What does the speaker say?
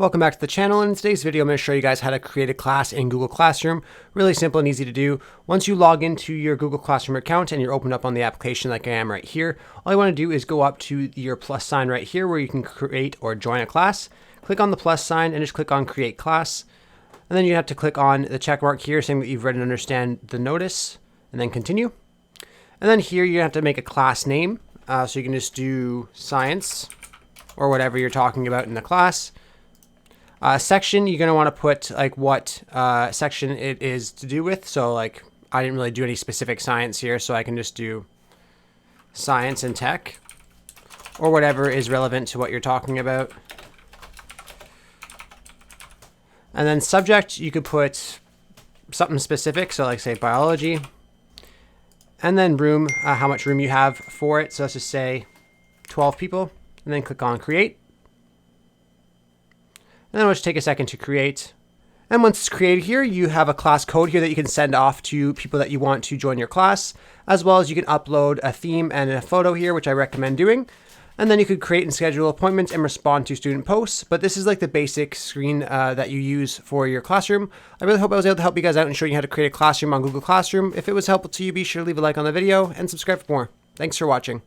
Welcome back to the channel. In today's video, I'm going to show you guys how to create a class in Google Classroom. Really simple and easy to do. Once you log into your Google Classroom account and you're opened up on the application like I am right here, all you want to do is go up to your plus sign right here where you can create or join a class. Click on the plus sign and just click on Create Class. And then you have to click on the check mark here saying that you've read and understand the notice, and then continue. And then here you have to make a class name. So you can just do science or whatever you're talking about in the class. Section, you're going to want to put like what section it is to do with. So like I didn't really do any specific science here, so I can just do science and tech or whatever is relevant to what you're talking about. And then subject, you could put something specific. So like say biology, and then room, how much room you have for it. So let's just say 12 people, and then click on create. And then it'll just take a second to create. And once it's created here, you have a class code here that you can send off to people that you want to join your class, as well as you can upload a theme and a photo here, which I recommend doing. And then you could create and schedule appointments and respond to student posts. But this is like the basic screen that you use for your classroom. I really hope I was able to help you guys out and show you how to create a classroom on Google Classroom. If it was helpful to you, be sure to leave a like on the video and subscribe for more. Thanks for watching.